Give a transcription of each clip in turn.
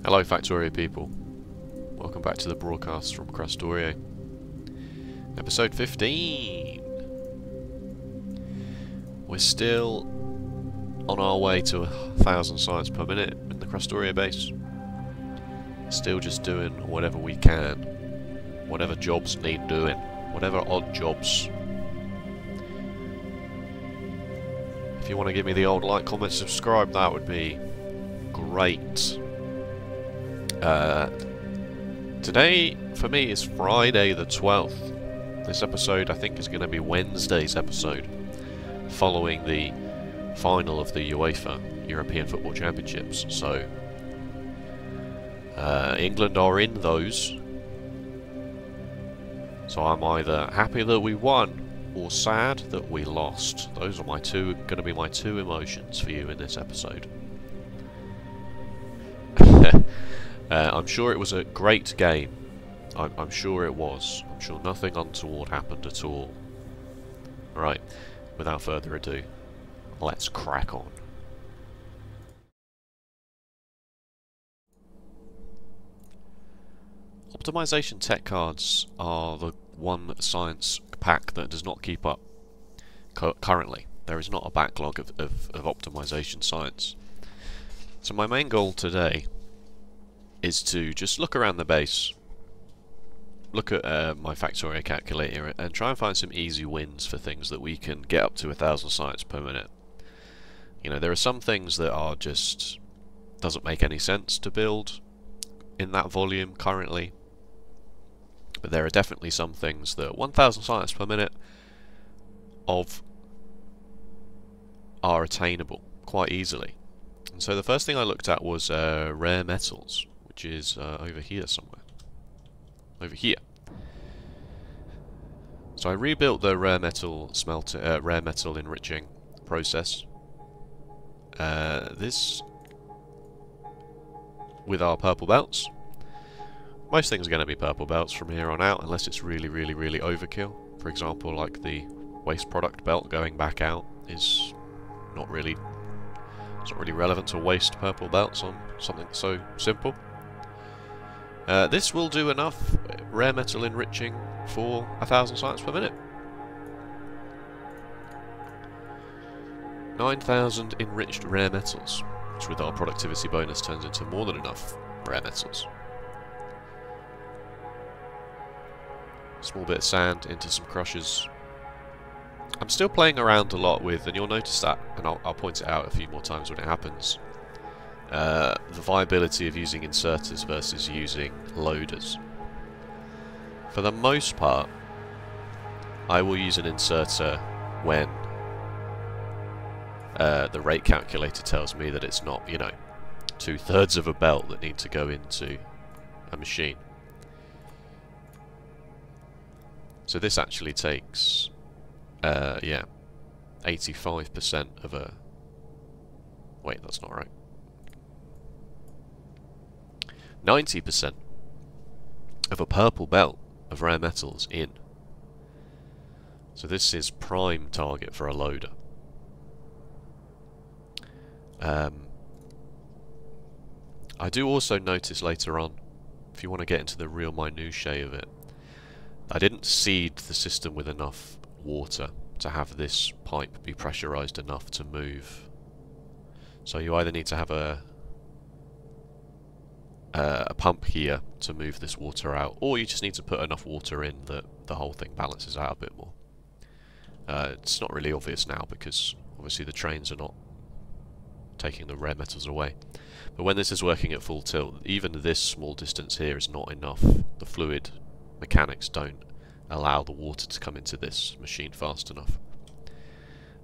Hello Factorio people, welcome back to the broadcast from Krastorio. Episode 15! We're still on our way to 1,000 sites per minute in the Krastorio base. Still just doing whatever we can, whatever jobs need doing, whatever odd jobs. If you want to give me the old like, comment, subscribe, that would be great. Today, for me, is Friday the 12th. This episode, I think, is going to be Wednesday's episode, following the final of the UEFA European Football Championships. So, England are in those. So I'm either happy that we won, or sad that we lost. Those are going to be my two emotions for you in this episode. I'm sure it was a great game. I'm sure it was. I'm sure nothing untoward happened at all. Right, without further ado, let's crack on. Optimization tech cards are the one science pack that does not keep up currently. There is not a backlog of optimization science. So my main goal today is to just look around the base, look at my Factorio calculator and try and find some easy wins for things that we can get up to 1,000 sites per minute. You know, there are some things that are just doesn't make any sense to build in that volume currently, but there are definitely some things that 1,000 sites per minute of are attainable quite easily. And so the first thing I looked at was rare metals, which is over here somewhere. Over here. So I rebuilt the rare metal smelter, rare metal enriching process. This with our purple belts. Most things are going to be purple belts from here on out, unless it's really overkill. For example, like the waste product belt going back out is not really. It's not really relevant to waste purple belts on something so simple. This will do enough rare metal enriching for 1,000 sites per minute. 9,000 enriched rare metals, which with our productivity bonus turns into more than enough rare metals. Small bit of sand into some crushers. I'm still playing around a lot with, and you'll notice that, and I'll point it out a few more times when it happens, the viability of using inserters versus using loaders. For the most part, I will use an inserter when the rate calculator tells me that it's not, you know, 2/3 of a belt that need to go into a machine. So this actually takes, yeah, 85% of a... Wait, that's not right. 90% of a purple belt of rare metals in. So this is prime target for a loader. I do also notice later on, if you want to get into the real minutiae of it, I didn't seed the system with enough water to have this pipe be pressurized enough to move. So you either need to have a pump here to move this water out, or you just need to put enough water in that the whole thing balances out a bit more. It's not really obvious now because obviously the trains are not taking the rare metals away. But when this is working at full tilt, even this small distance here is not enough. The fluid mechanics don't allow the water to come into this machine fast enough,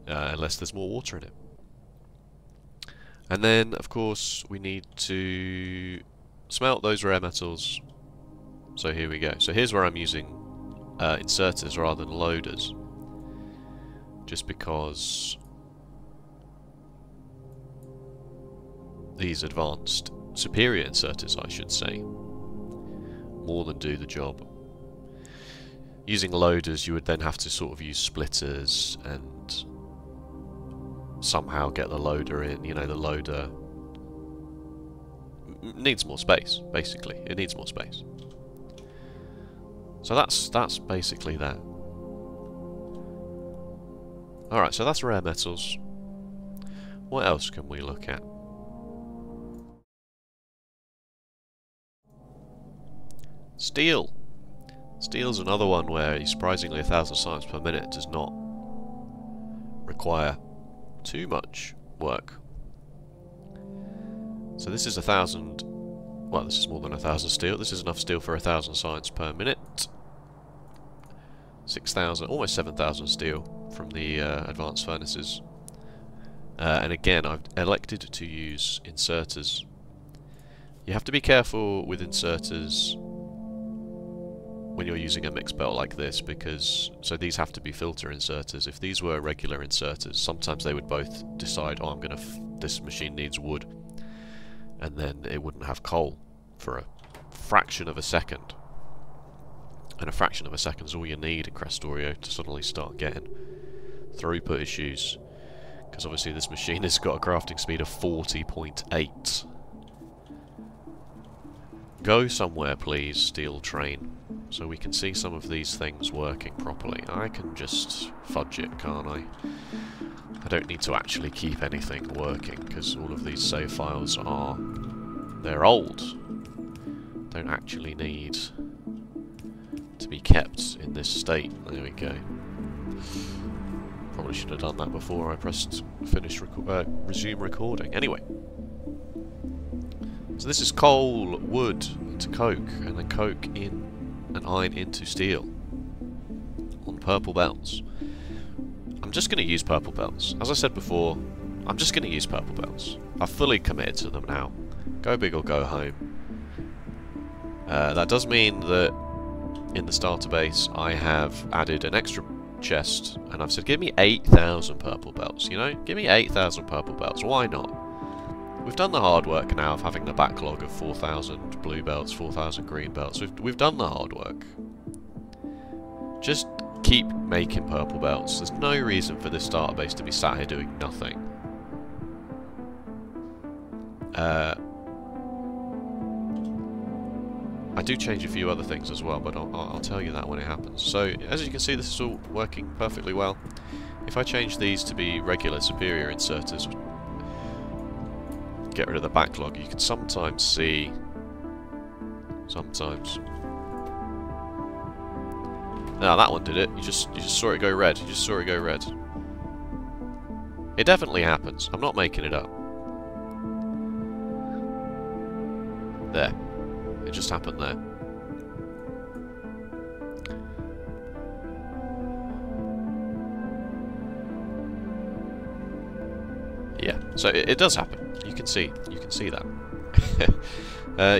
unless there's more water in it. And then, of course, we need to smelt those rare metals. So here we go. So here's where I'm using inserters rather than loaders, just because these advanced, superior inserters, I should say, more than do the job. Using loaders, you would then have to sort of use splitters and somehow get the loader in, you know, the loader needs more space, basically. It needs more space. So that's basically that. Alright, so that's rare metals. What else can we look at? Steel. Steel's another one where surprisingly 1,000 science per minute does not require too much work. So this is 1,000. Well, this is more than 1,000 steel. This is enough steel for 1,000 science per minute. 6,000, almost 7,000 steel from the advanced furnaces. And again, I've elected to use inserters. You have to be careful with inserters when you're using a mixed belt like this, because these have to be filter inserters. If these were regular inserters, sometimes they would both decide, oh, this machine needs wood, and then it wouldn't have coal for a fraction of a second. And a fraction of a second is all you need in Krastorio to suddenly start getting throughput issues, because obviously this machine has got a crafting speed of 40.8. Go somewhere, please, steel train, so we can see some of these things working properly. I can just fudge it, can't I? I don't need to actually keep anything working, because all of these save files they're old. Don't actually need to be kept in this state. There we go. Probably should have done that before I pressed resume recording. Anyway. So this is coal, wood into coke, and then coke in and iron into steel on purple belts. I'm just going to use purple belts. As I said before, I'm just going to use purple belts. I've fully committed to them now. Go big or go home. That does mean that in the starter base I have added an extra chest, and I've said give me 8,000 purple belts, you know? Give me 8,000 purple belts, why not? We've done the hard work now of having the backlog of 4,000 blue belts, 4,000 green belts. We've done the hard work. Just keep making purple belts. There's no reason for this starter base to be sat here doing nothing. I do change a few other things as well, but I'll tell you that when it happens. So, as you can see, this is all working perfectly well. If I change these to be regular superior inserters, get rid of the backlog, you can sometimes see... Now that one did it. You just saw it go red. You just saw it go red. It definitely happens. I'm not making it up. There. It just happened there. Yeah, so it does happen. You can see that.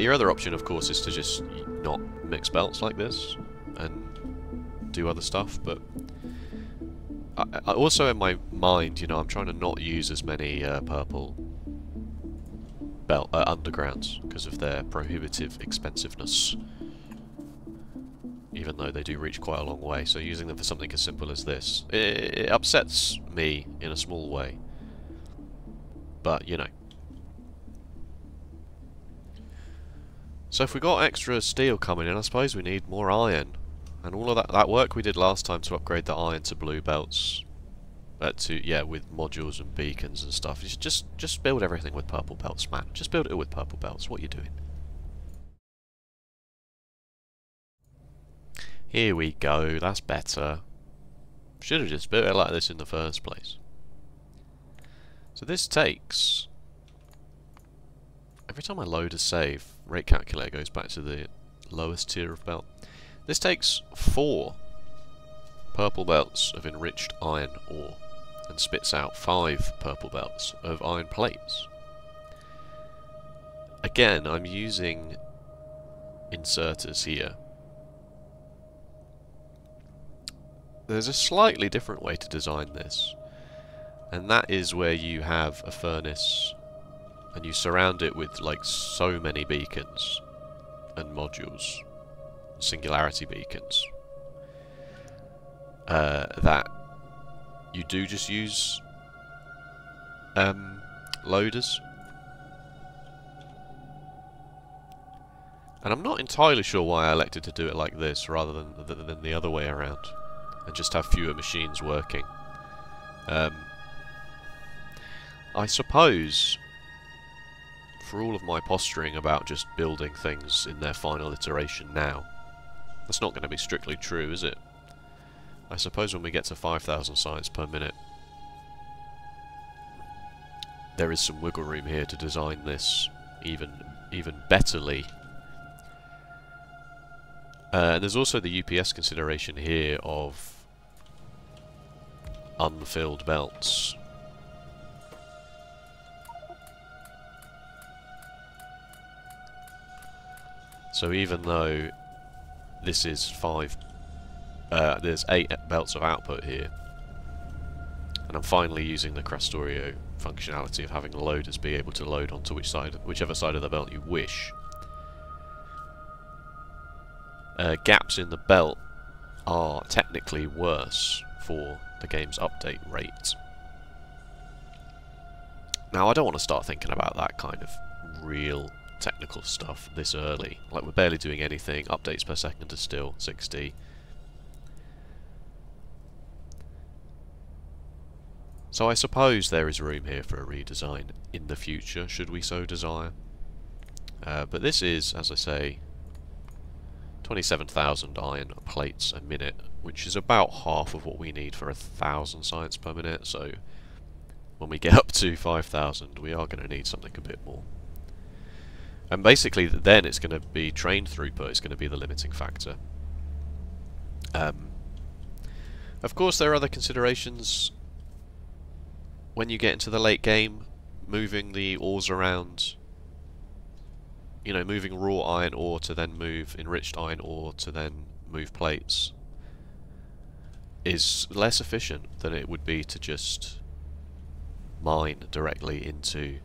Your other option, of course, is to just not mix belts like this and do other stuff. But I also, in my mind, you know, I'm trying to not use as many purple belt undergrounds because of their prohibitive expensiveness. Even though they do reach quite a long way, so using them for something as simple as this, it upsets me in a small way. But, you know. So if we got extra steel coming in, I suppose we need more iron. And all of that work we did last time to upgrade the iron to blue belts, with modules and beacons and stuff. Just build everything with purple belts, man. Just build it with purple belts. What are you doing? Here we go. That's better. Should have just built it like this in the first place. So this takes... Every time I load a save, rate calculator goes back to the lowest tier of belt. This takes 4 purple belts of enriched iron ore and spits out 5 purple belts of iron plates. Again, I'm using inserters here. There's a slightly different way to design this, and that is where you have a furnace and you surround it with like so many beacons and modules, singularity beacons, that you do just use loaders. And I'm not entirely sure why I elected to do it like this rather than the other way around, and just have fewer machines working. I suppose, for all of my posturing about just building things in their final iteration now, that's not going to be strictly true, is it? I suppose when we get to 5,000 sites per minute, there is some wiggle room here to design this even betterly. There's also the UPS consideration here of unfilled belts. So even though this is there's 8 belts of output here, and I'm finally using the Krastorio functionality of having loaders be able to load onto whichever side of the belt you wish. Gaps in the belt are technically worse for the game's update rate. Now, I don't want to start thinking about that kind of real technical stuff this early. Like, we're barely doing anything. Updates per second are still 60. So I suppose there is room here for a redesign in the future, should we so desire. But this is, as I say, 27,000 iron plates a minute, which is about half of what we need for 1,000 science per minute, so when we get up to 5,000 we are going to need something a bit more. And basically then it's going to be train throughput is going to be the limiting factor. Of course there are other considerations when you get into the late game, moving the ores around. You know, moving raw iron ore to then move enriched iron ore to then move plates is less efficient than it would be to just mine directly into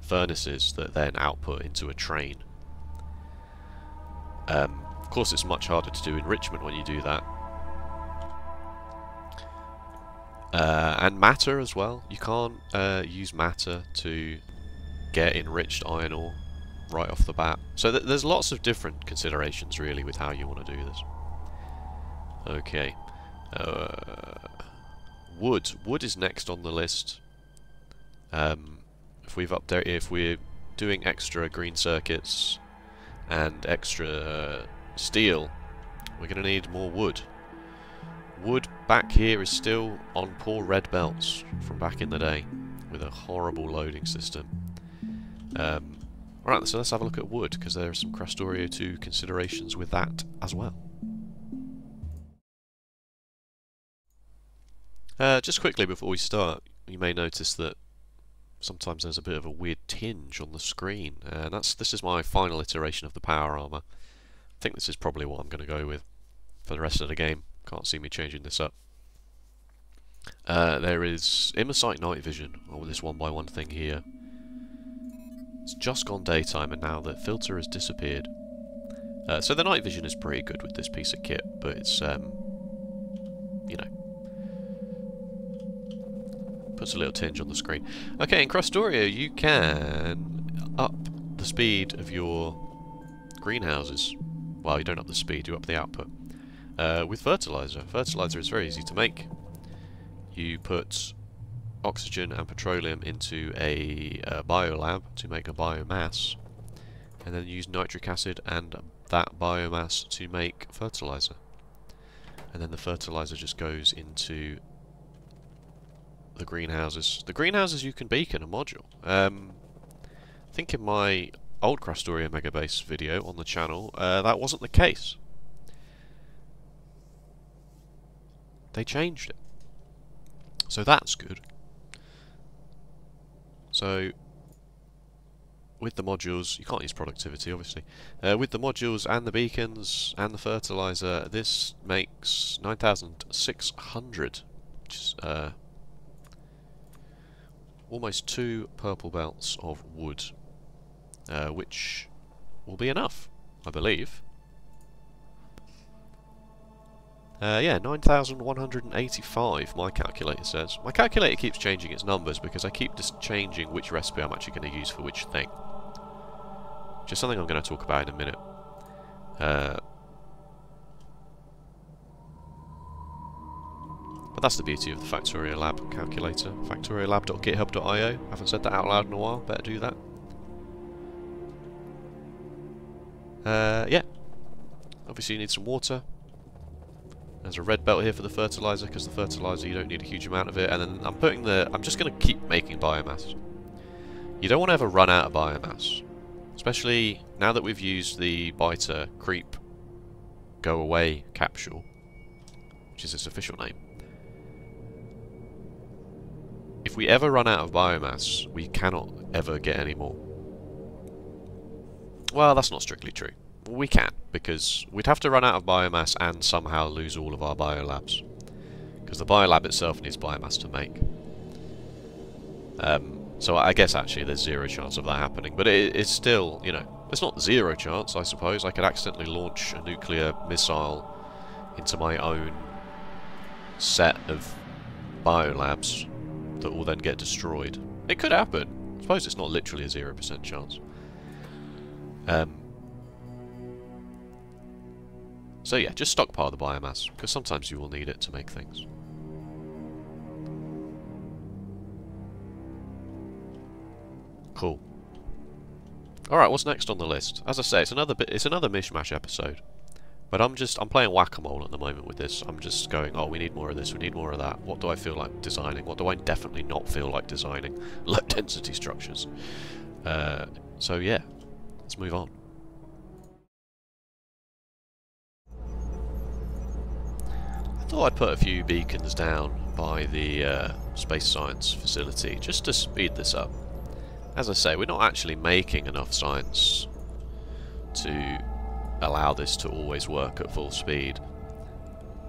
furnaces that then output into a train. Of course it's much harder to do enrichment when you do that. And matter as well. You can't use matter to get enriched iron ore right off the bat. So there's lots of different considerations really with how you want to do this. Okay. Wood. Wood is next on the list. If we're doing extra green circuits and extra steel, we're going to need more wood. Wood back here is still on poor red belts from back in the day with a horrible loading system. Alright, so let's have a look at wood, because there are some Krastorio 2 considerations with that as well. Just quickly before we start, you may notice that sometimes there's a bit of a weird tinge on the screen, and this is my final iteration of the power armor. I think this is probably what I'm going to go with for the rest of the game. Can't see me changing this up. There is Immersight night vision, or this 1x1 thing here. It's just gone daytime and now the filter has disappeared. So the night vision is pretty good with this piece of kit, but it's, you know, puts a little tinge on the screen. Okay, in Krastorio you can up the speed of your greenhouses. Well, you don't up the speed, you up the output. With fertilizer. Fertilizer is very easy to make. You put oxygen and petroleum into a biolab to make a biomass, and then use nitric acid and that biomass to make fertilizer. And then the fertilizer just goes into the greenhouses. The greenhouses you can beacon a module. I think in my old Krastorio megabase video on the channel, that wasn't the case. They changed it. So that's good. So, with the modules, you can't use productivity obviously, with the modules and the beacons and the fertilizer, this makes 9,600, which is almost 2 purple belts of wood, which will be enough, I believe. Yeah, 9,185, my calculator says. My calculator keeps changing its numbers because I keep just changing which recipe I'm actually going to use for which thing. which is something I'm going to talk about in a minute. But that's the beauty of the Factorio Lab calculator. Factoriolab.github.io. Haven't said that out loud in a while. Better do that. Yeah. Obviously you need some water. There's a red belt here for the fertilizer, because the fertilizer you don't need a huge amount of it. And then I'm just going to keep making biomass. You don't want to ever run out of biomass. Especially now that we've used the biter creep go away capsule, which is its official name. If we ever run out of biomass, we cannot ever get any more. Well, that's not strictly true. We can, because we'd have to run out of biomass and somehow lose all of our biolabs. Because the biolab itself needs biomass to make. So I guess actually there's zero chance of that happening. But it's still, you know, it's not zero chance, I suppose. I could accidentally launch a nuclear missile into my own set of biolabs that will then get destroyed. It could happen. I suppose it's not literally a 0% chance. So yeah, just stockpile the biomass, because sometimes you will need it to make things. Cool. Alright, what's next on the list? As I say, it's another mishmash episode. But I'm playing whack-a-mole at the moment with this. I'm just going, oh, we need more of this, we need more of that. What do I feel like designing? What do I definitely not feel like designing? Low-density structures. So yeah, let's move on. I thought I'd put a few beacons down by the space science facility, just to speed this up. As I say, we're not actually making enough science to allow this to always work at full speed.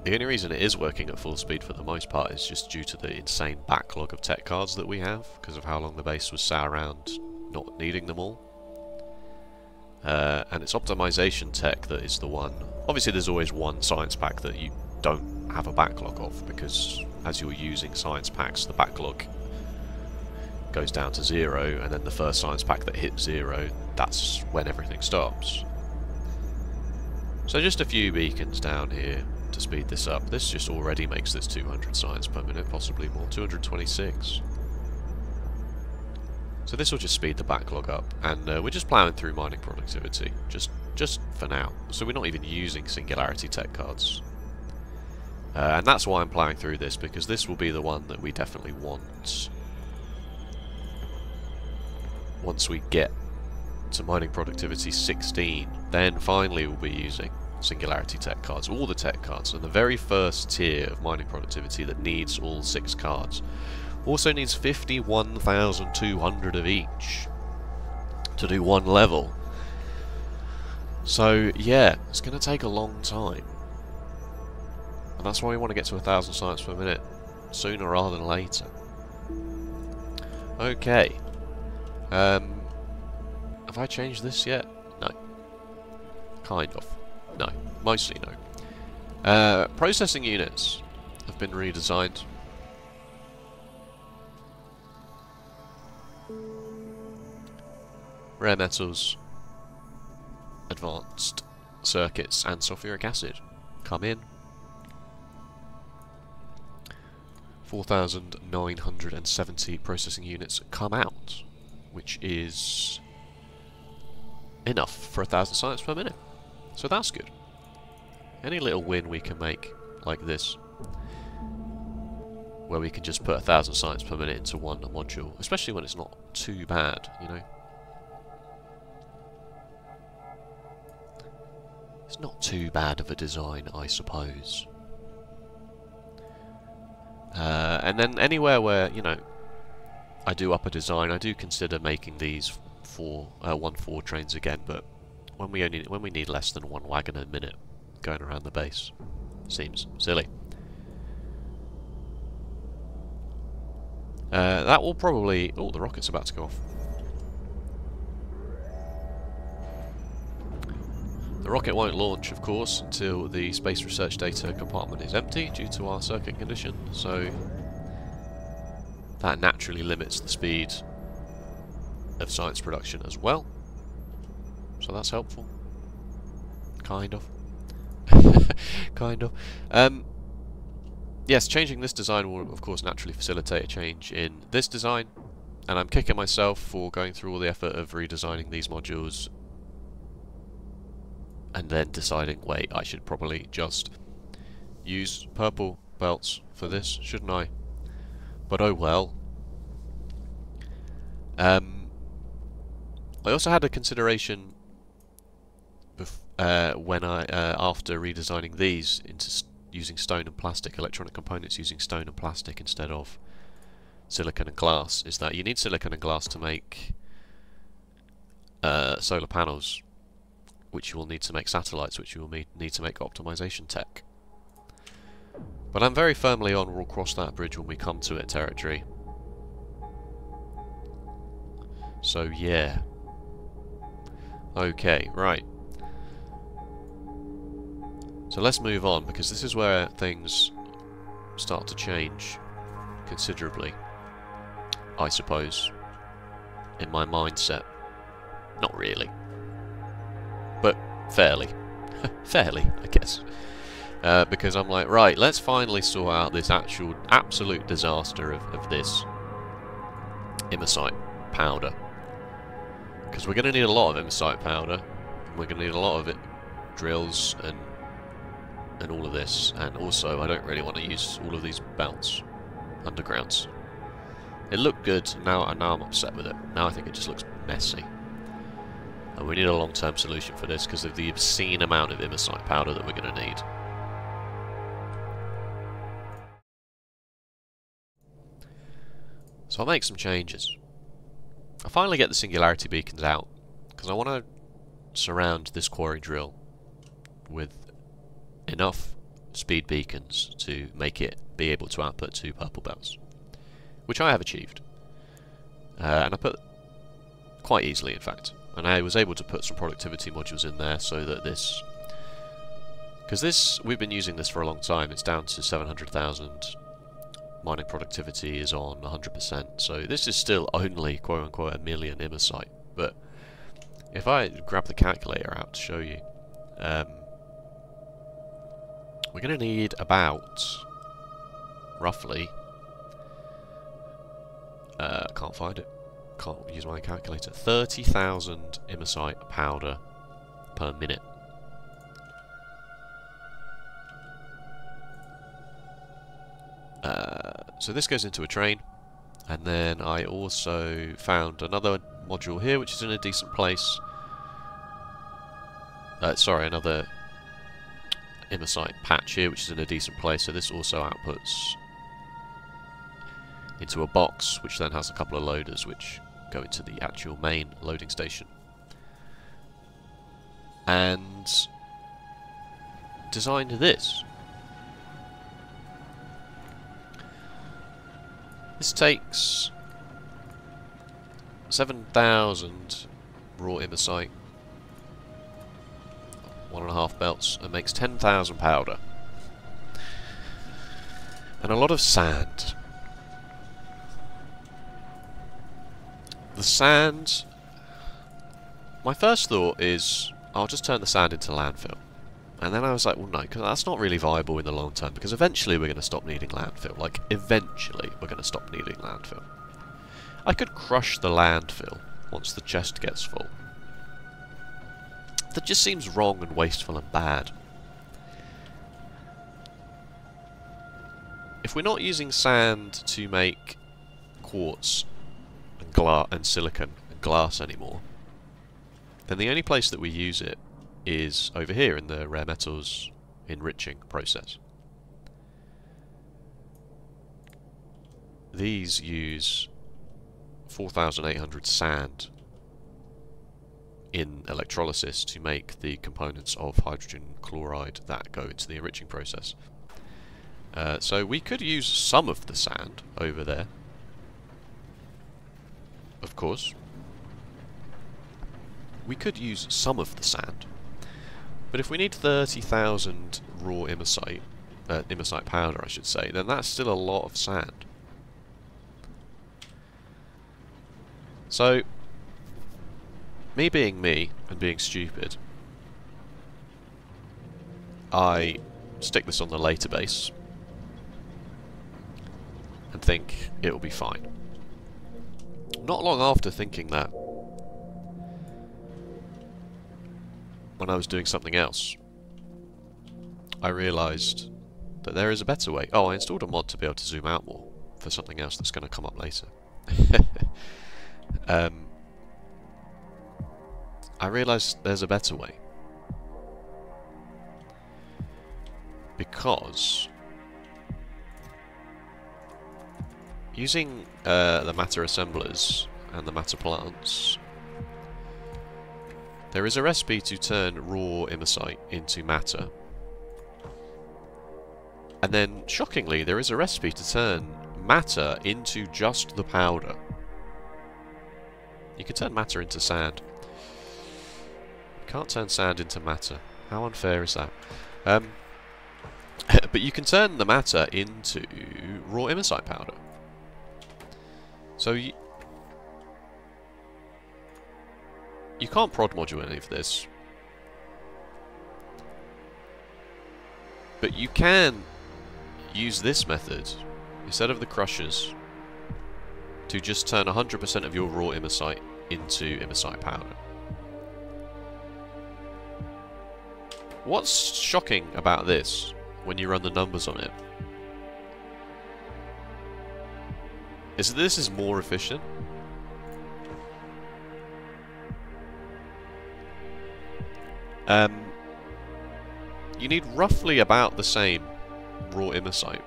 The only reason it is working at full speed for the most part is just due to the insane backlog of tech cards that we have, because of how long the base was sat around not needing them all. And it's optimization tech that is the one. Obviously there's always one science pack that you don't have a backlog of, because as you're using science packs, the backlog goes down to 0, and then the first science pack that hits 0, that's when everything stops. So just a few beacons down here to speed this up. This just already makes this 200 science per minute, possibly more, 226. So this will just speed the backlog up, and we're just ploughing through mining productivity, just for now. So we're not even using singularity tech cards. And that's why I'm ploughing through this, because this will be the one that we definitely want. Once we get to mining productivity 16, then finally we'll be using singularity tech cards, all the tech cards, and the very first tier of mining productivity that needs all 6 cards also needs 51,200 of each to do 1 level. So yeah, it's going to take a long time, and that's why we want to get to 1,000 science per minute sooner rather than later. Okay. Have I changed this yet? No. Kind of. No. Mostly no. Processing units have been redesigned. Rare metals, advanced circuits, and sulfuric acid come in. 4,970 processing units come out, which is enough for 1,000 science per minute. So that's good. Any little win we can make like this, where we can just put 1,000 science per minute into one module, especially when it's not too bad, you know. It's not too bad of a design, I suppose. And then anywhere where, you know, I do up a design, I do consider making these 1-4 trains again, but when we need less than 1 wagon a minute going around the base, seems silly. That will probably... Oh, the rocket's about to go off. The rocket won't launch, of course, until the space research data compartment is empty due to our circuit condition, so that naturally limits the speed of science production as well. so that's helpful. Kind of. Kind of. Yes, changing this design will of course naturally facilitate a change in this design, and I'm kicking myself for going through all the effort of redesigning these modules and then deciding, wait, I should probably just use purple belts for this, shouldn't I? But oh well. I also had a consideration when after redesigning these into using stone and plastic, electronic components using stone and plastic instead of silicon and glass, is that you need silicon and glass to make solar panels, which you will need to make satellites, which you will need to make optimization tech. But I'm very firmly on we'll cross that bridge when we come to it territory. So yeah. Okay, right. So let's move on, because this is where things start to change considerably, I suppose, in my mindset. Not really, but fairly. Fairly, I guess. Because I'm like, right, let's finally sort out this absolute disaster of this immersite powder. Because we're going to need a lot of immersite powder, and we're going to need a lot of it, drills and all of this, and also I don't really want to use all of these belts, undergrounds. It looked good, and now I'm upset with it. Now I think it just looks messy. And we need a long-term solution for this because of the obscene amount of immersite powder that we're going to need. So I'll make some changes. I finally get the singularity beacons out, because I want to surround this quarry drill with enough speed beacons to make it be able to output 2 purple belts, which I have achieved. And I put quite easily, in fact. And I was able to put some productivity modules in there so that this... Because this, we've been using this for a long time, it's down to 700,000. Mining productivity is on 100%, so this is still only quote-unquote 1 million immersite. But if I grab the calculator out to show you, we're going to need about, roughly, can't find it, can't use my calculator, 30,000 immersite powder per minute. So this goes into a train, and then I also found another module here which is in a decent place. Sorry, another immersite patch here which is in a decent place, so this also outputs into a box which then has a couple of loaders which go into the actual main loading station. And designed this. This takes 7,000 raw immersite, 1.5 belts, and makes 10,000 powder. And a lot of sand. The sand... My first thought is, I'll just turn the sand into landfill. And then I was like, well no, because that's not really viable in the long term, because eventually we're going to stop needing landfill. Like, eventually we're going to stop needing landfill. I could crush the landfill once the chest gets full. That just seems wrong and wasteful and bad. If we're not using sand to make quartz and silicon and glass anymore, then the only place that we use it is over here in the rare metals enriching process. These use 4,800 sand in electrolysis to make the components of hydrogen chloride that go into the enriching process. So we could use some of the sand over there, of course. We could use some of the sand. But if we need 30,000 raw immersite powder, I should say, then that's still a lot of sand. So, me being me and being stupid, I stick this on the later base and think it will be fine. Not long after thinking that, when I was doing something else, I realised that there is a better way. Oh, I installed a mod to be able to zoom out more for something else that's going to come up later. I realised there's a better way. Because using the matter assemblers and the matter plants, there is a recipe to turn raw immersite into matter. And then, shockingly, there is a recipe to turn matter into just the powder. You can turn matter into sand. You can't turn sand into matter. How unfair is that? But you can turn the matter into raw immersite powder. So you can't prod module any of this. But you can use this method, instead of the crushers, to just turn 100% of your raw immersite into immersite powder. What's shocking about this, when you run the numbers on it, is that this is more efficient. You need roughly about the same raw immersite,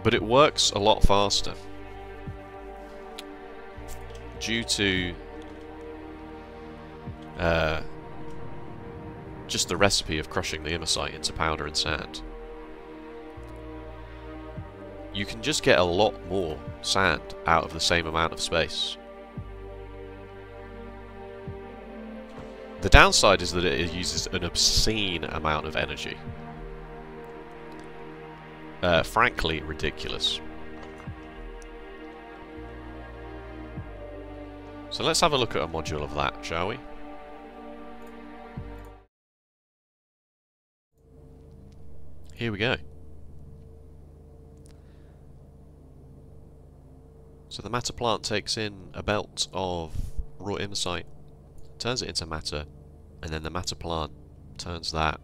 but it works a lot faster due to just the recipe of crushing the immersite into powder and sand. You can just get a lot more sand out of the same amount of space. The downside is that it uses an obscene amount of energy. Frankly, ridiculous. So let's have a look at a module of that, shall we? Here we go. So the matter plant takes in a belt of raw immersite, turns it into matter, and then the matter plant turns that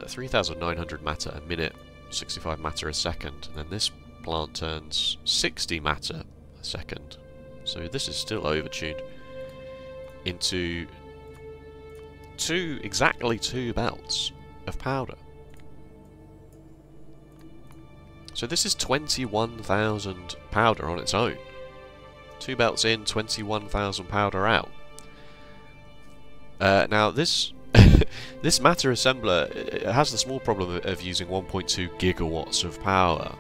3,900 matter a minute, 65 matter a second, and then this plant turns 60 matter a second. So this is still overtuned into exactly two belts of powder. So this is 21,000 powder on its own. 2 belts in, 21,000 powder out. Now this this matter assembler has the small problem of using 1.2 gigawatts of power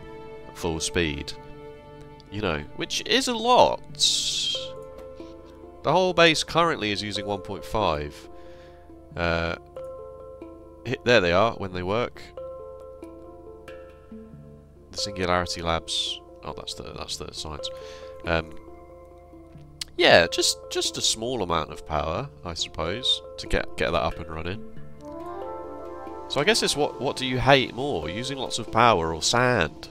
at full speed. You know, which is a lot. The whole base currently is using 1.5. There they are when they work. The Singularity Labs. Oh, that's the science. Yeah, just a small amount of power, I suppose, to get that up and running. So I guess it's what do you hate more, using lots of power or sand?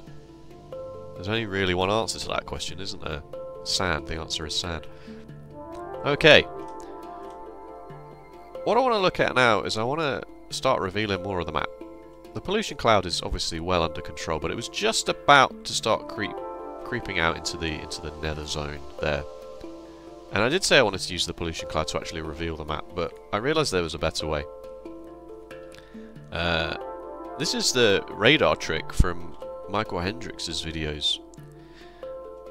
There's only really one answer to that question, isn't there? Sand. The answer is sand. Okay. What I want to look at now is I want to start revealing more of the map. The pollution cloud is obviously well under control, but it was just about to start creeping out into the nether zone there. And I did say I wanted to use the pollution cloud to actually reveal the map, but I realised there was a better way. This is the radar trick from Michael Hendrix's videos.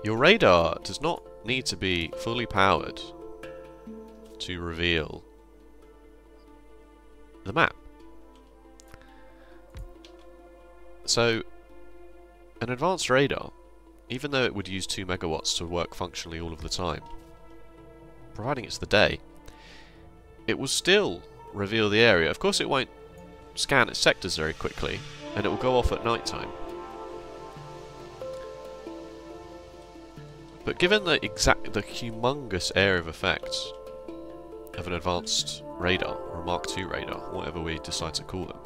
Your radar does not need to be fully powered to reveal the map. So, an advanced radar, even though it would use 2 megawatts to work functionally all of the time, providing it's the day, it will still reveal the area. Of course it won't scan its sectors very quickly, and it will go off at night time. But given the humongous area of effect of an advanced radar, or a Mark II radar, whatever we decide to call them,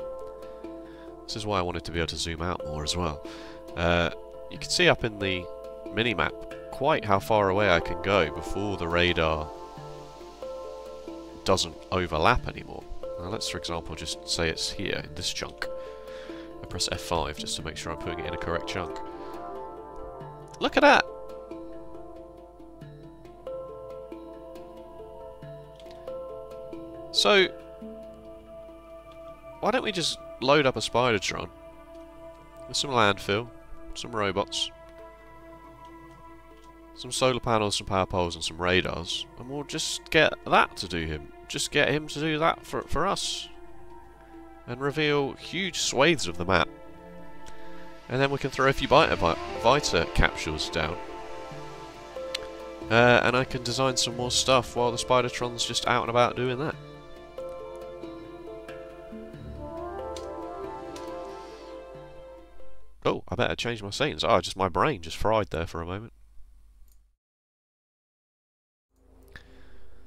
this is why I wanted to be able to zoom out more as well. You can see up in the mini-map quite how far away I can go before the radar doesn't overlap anymore. Now let's, for example, just say it's here, in this chunk. I press F5 just to make sure I'm putting it in a correct chunk. Look at that! So, why don't we just load up a Spidertron with some landfill, some robots, some solar panels, some power poles and some radars, and we'll just get that to do him. Just get him to do that for us. And reveal huge swathes of the map. And then we can throw a few Vita capsules down. And I can design some more stuff while the Spidertron's just out and about doing that. Oh, I better change my settings. Oh, just my brain just fried there for a moment.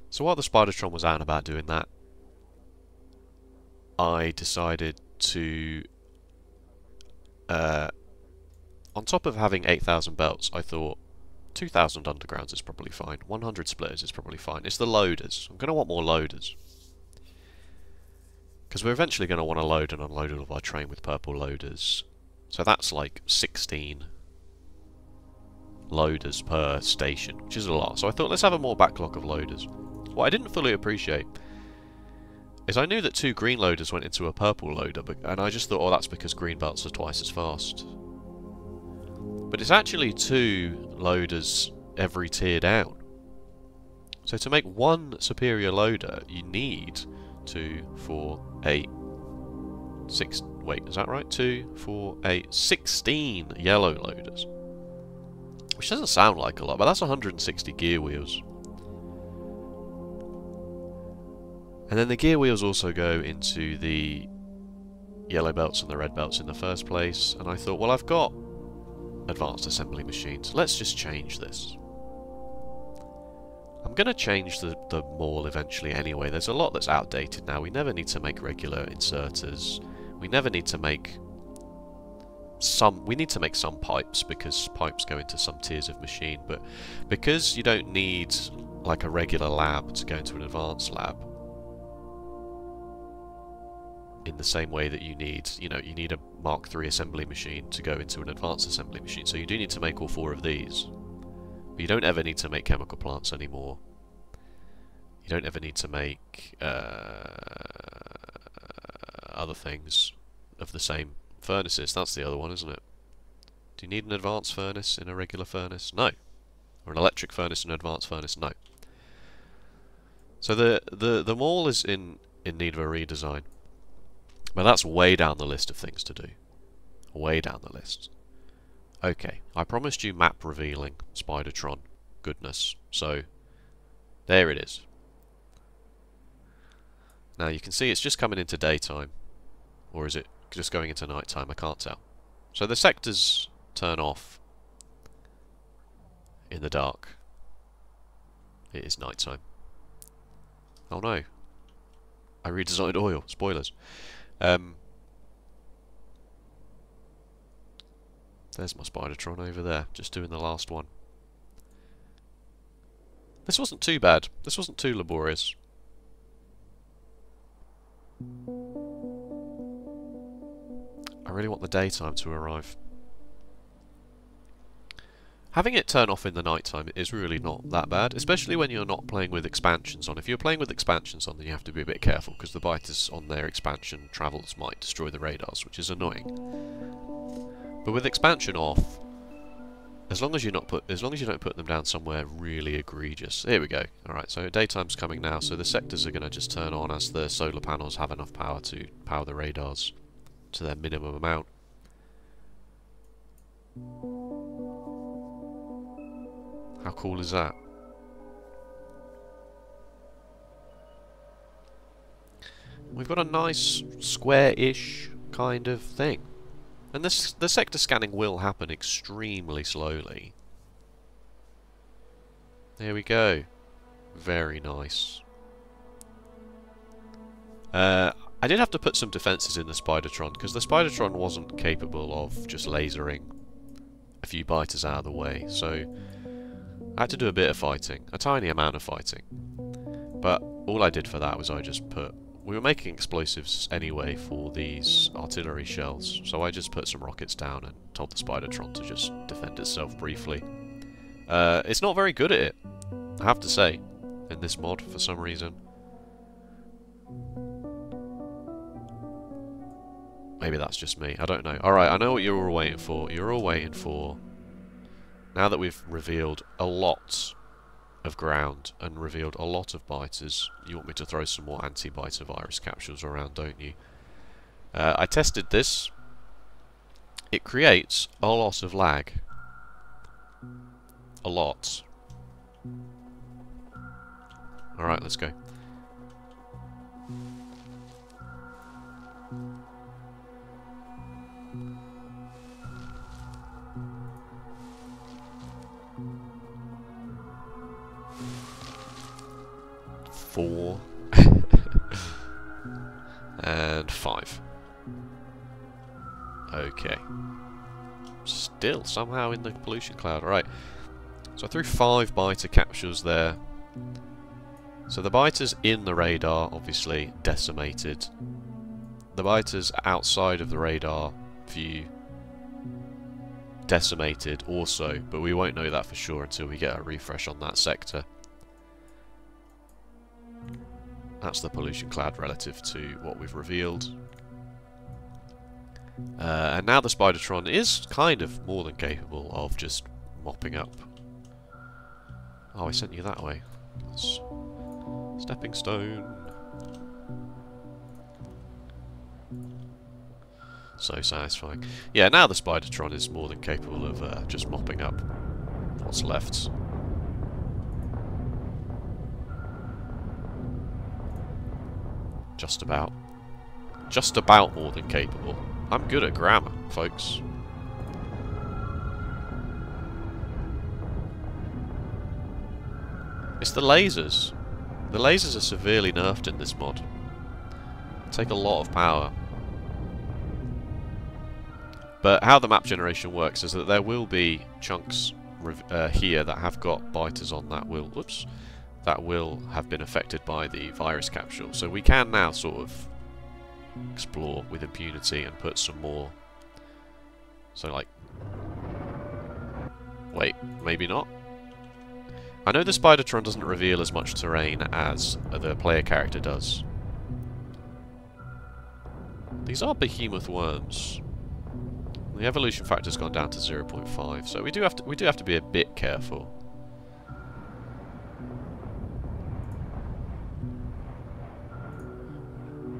So while the Spidertron was out and about doing that, I decided to, on top of having 8,000 belts, I thought 2,000 undergrounds is probably fine, 100 splitters is probably fine. It's the loaders. I'm going to want more loaders. Because we're eventually going to want to load and unload all of our train with purple loaders. So that's like 16 loaders per station, which is a lot. So I thought, let's have a more backlog of loaders. What I didn't fully appreciate is I knew that 2 green loaders went into a purple loader, and I just thought, oh, that's because green belts are twice as fast. But it's actually 2 loaders every tier down. So to make 1 superior loader, you need 2, 4, 8, 6... Wait, is that right? 2, 4, 8, 16 yellow loaders. Which doesn't sound like a lot, but that's 160 gear wheels. And then the gear wheels also go into the yellow belts and the red belts in the first place. And I thought, well, I've got advanced assembly machines. Let's just change this. I'm going to change the mall eventually anyway. There's a lot that's outdated now. We never need to make regular inserters. We never need to make some... We need to make some pipes, because pipes go into some tiers of machine. But because you don't need like a regular lab to go into an advanced lab, in the same way that you need, you need a Mark III assembly machine to go into an advanced assembly machine. So you do need to make all 4 of these. But you don't ever need to make chemical plants anymore. You don't ever need to make other things of the same furnaces. That's the other one, isn't it? Do you need an advanced furnace in a regular furnace? No. Or an electric furnace in an advanced furnace? No. So the mall is in need of a redesign. But that's way down the list of things to do. Way down the list. Okay, I promised you map revealing Spidertron goodness. So, there it is. Now you can see it's just coming into daytime. Or is it just going into nighttime? I can't tell. So the sectors turn off in the dark. It is nighttime. Oh no. I redesigned oil. Spoilers. There's my Spidertron over there, just doing the last one. This wasn't too bad. This wasn't too laborious. I really want the daytime to arrive. Having it turn off in the nighttime is really not that bad, especially when you're not playing with expansions on. If you're playing with expansions on, then you have to be a bit careful, because the biters on their expansion travels might destroy the radars, which is annoying. But with expansion off, as long as you don't put them down somewhere really egregious. Here we go. Alright, so daytime's coming now, so the sectors are going to just turn on as the solar panels have enough power to power the radars to their minimum amount. How cool is that? We've got a nice square-ish kind of thing. And the sector scanning will happen extremely slowly. There we go. Very nice. I did have to put some defences in the Spidertron, because the Spidertron wasn't capable of just lasering a few biters out of the way, so I had to do a bit of fighting, a tiny amount of fighting. But all I did for that was I just put... We were making explosives anyway for these artillery shells, so I just put some rockets down and told the Spidertron to just defend itself briefly. It's not very good at it, I have to say, in this mod for some reason. Maybe that's just me, I don't know. Alright, I know what you're all waiting for. You're all waiting for... Now that we've revealed a lot of ground and revealed a lot of biters, you want me to throw some more anti-biter virus capsules around, don't you? I tested this. It creates a lot of lag. A lot. Alright, let's go. Four. And 5. Okay. Still somehow in the pollution cloud. Right. So I threw 5 biter capsules there. So the biters in the radar, obviously, decimated. The biters outside of the radar view, decimated also, but we won't know that for sure until we get a refresh on that sector. That's the pollution cloud relative to what we've revealed. And now the Spidertron is kind of more than capable of just mopping up. Oh, I sent you that way. That's stepping stone. So satisfying. Yeah, now the Spidertron is more than capable of just mopping up what's left. Just about. Just about more than capable. I'm good at grammar, folks. It's the lasers. The lasers are severely nerfed in this mod. They take a lot of power. But how the map generation works is that there will be chunks here that have got biters on that will... Whoops. That will have been affected by the virus capsule. So we can now sort of explore with impunity and put some more. So like... Wait, maybe not? I know the Spidertron doesn't reveal as much terrain as the player character does. These are behemoth worms. The evolution factor's gone down to 0.5, so we do have to be a bit careful.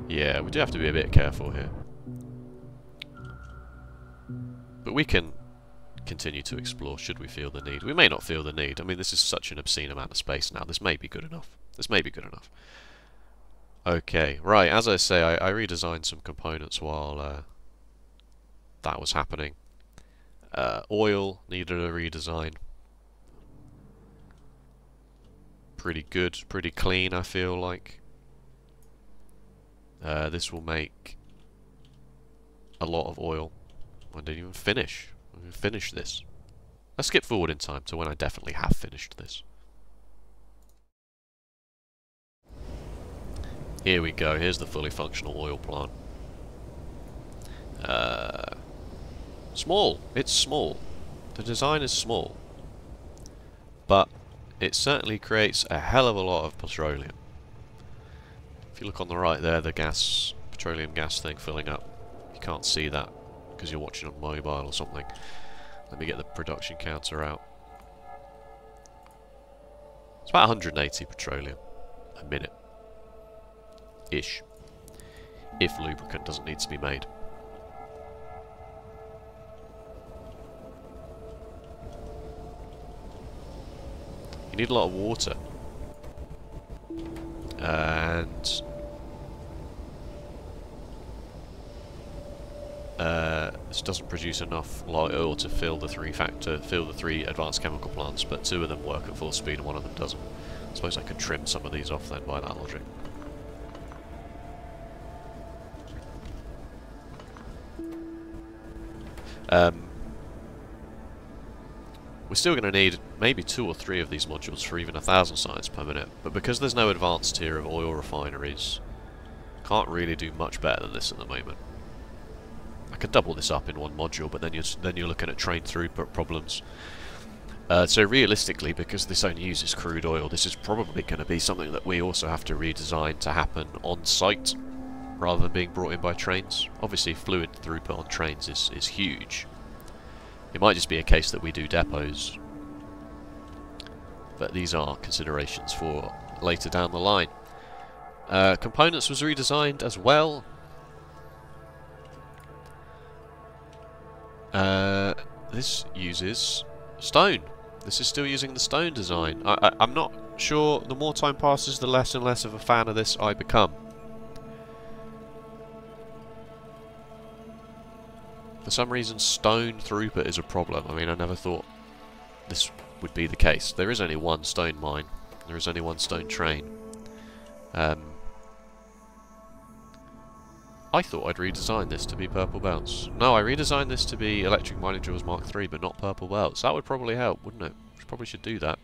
Yeah, we do have to be a bit careful here. But we can continue to explore should we feel the need. We may not feel the need. I mean, this is such an obscene amount of space now. This may be good enough. This may be good enough. Okay, right, as I say, I redesigned some components while that was happening. Oil needed a redesign. Pretty good, pretty clean, I feel like. This will make a lot of oil. I didn't even finish. I didn't finish this. Let's skip forward in time to when I definitely have finished this. Here we go. Here's the fully functional oil plant. Small. It's small. The design is small. But it certainly creates a hell of a lot of petroleum. If you look on the right there, the gas, petroleum gas thing filling up. You can't see that because you're watching on mobile or something. Let me get the production counter out. It's about 180 petroleum a minute. Ish. If lubricant doesn't need to be made. You need a lot of water. And this doesn't produce enough light oil to fill the three advanced chemical plants, but 2 of them work at full speed and 1 of them doesn't. I suppose I could trim some of these off then by that logic. We're still going to need maybe 2 or 3 of these modules for even 1,000 science per minute, but because there's no advanced tier of oil refineries, can't really do much better than this at the moment. I could double this up in one module, but then you're looking at train throughput problems. So realistically, because this only uses crude oil, this is probably going to be something that we also have to redesign to happen on site, rather than being brought in by trains. Obviously, fluid throughput on trains is huge. It might just be a case that we do depots, but these are considerations for later down the line. Components was redesigned as well. This uses stone. This is still using the stone design. I'm not sure, the more time passes, the less and less of a fan of this I become. For some reason, stone throughput is a problem. I mean, I never thought this would be the case. There is only one stone mine. There is only one stone train. I thought I'd redesign this to be purple belts. No, I redesigned this to be electric mining drills Mark III, but not purple belts. That would probably help, wouldn't it? Probably should do that.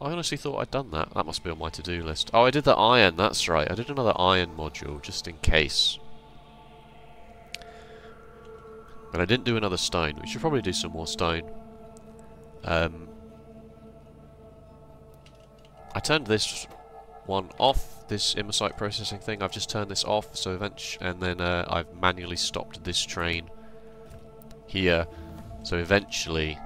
I honestly thought I'd done that. That must be on my to-do list. Oh, I did the iron, that's right. I did another iron module, just in case. But I didn't do another stone. We should probably do some more stone. I turned this one off, this immersite processing thing. I've just turned this off, so and then I've manually stopped this train here. So eventually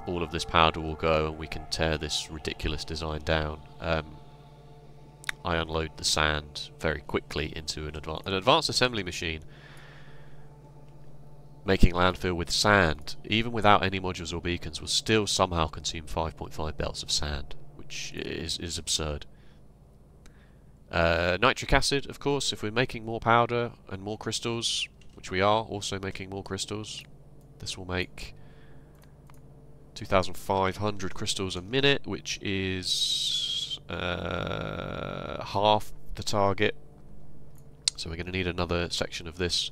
all of this powder will go and we can tear this ridiculous design down. I unload the sand very quickly into an advanced assembly machine. Making landfill with sand, even without any modules or beacons, will still somehow consume 5.5 belts of sand, which is absurd. Nitric acid, of course, if we're making more powder and more crystals, which we are also making more crystals, this will make 2,500 crystals a minute, which is half the target. So we're going to need another section of this.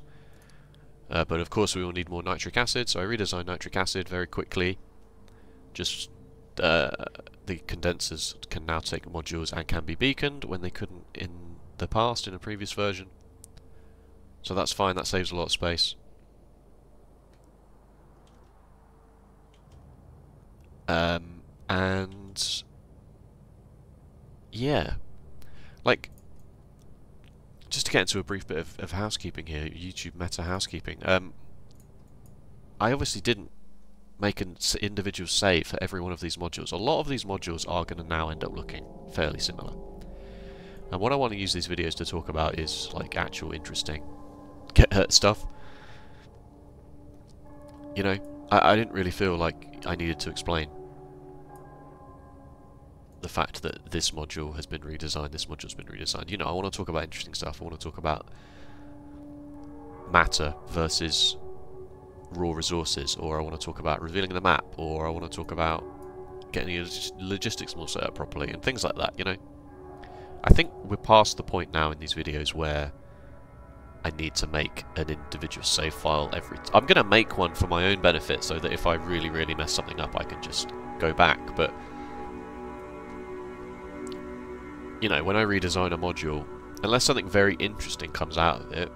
But of course we will need more nitric acid, so I redesigned nitric acid very quickly. Just the condensers can now take modules and can be beaconed when they couldn't in the past, in a previous version. So that's fine, that saves a lot of space. And yeah, like, just to get into a brief bit of housekeeping here, YouTube meta housekeeping. I obviously didn't make an individual save for every one of these modules. A lot of these modules are going to now end up looking fairly similar. And what I want to use these videos to talk about is like actual interesting get hurt stuff. You know, I didn't really feel like I needed to explain the fact that this module has been redesigned, this module's been redesigned. You know, I want to talk about interesting stuff. I want to talk about matter versus raw resources, or I want to talk about revealing the map, or I want to talk about getting your logistics more set up properly, and things like that, you know. I think we're past the point now in these videos where I need to make an individual save file every I'm going to make one for my own benefit, so that if I really, really mess something up, I can just go back. But you know, when I redesign a module, unless something very interesting comes out of it,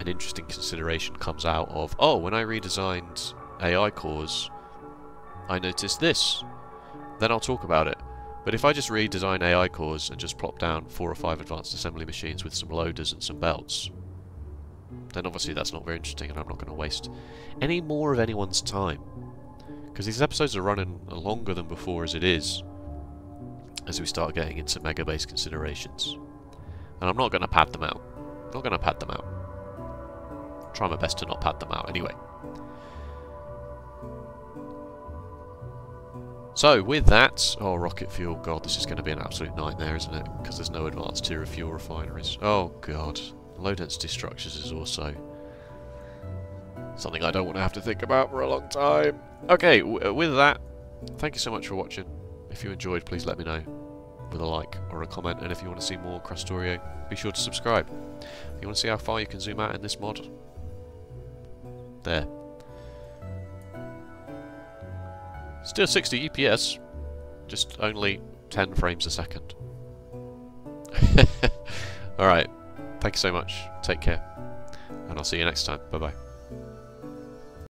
an interesting consideration comes out of, oh, when I redesigned AI cores, I noticed this, then I'll talk about it. But if I just redesign AI cores and just plop down 4 or 5 advanced assembly machines with some loaders and some belts, then obviously that's not very interesting, and I'm not going to waste any more of anyone's time. Because these episodes are running longer than before as it is, as we start getting into megabase considerations. And I'm not going to pad them out. I'm not going to pad them out. Try my best to not pad them out anyway. So with that, oh, rocket fuel, god, this is going to be an absolute nightmare, isn't it? Because there's no advanced tier of fuel refineries. Oh god, low density structures is also Something I don't want to have to think about for a long time. Okay, with that, thank you so much for watching. If you enjoyed, please let me know with a like or a comment, and if you want to see more Krastorio, be sure to subscribe. If you want to see how far you can zoom out in this mod, there. Still 60 EPS, just only 10 frames a second. Alright, thank you so much, take care, and I'll see you next time, bye bye.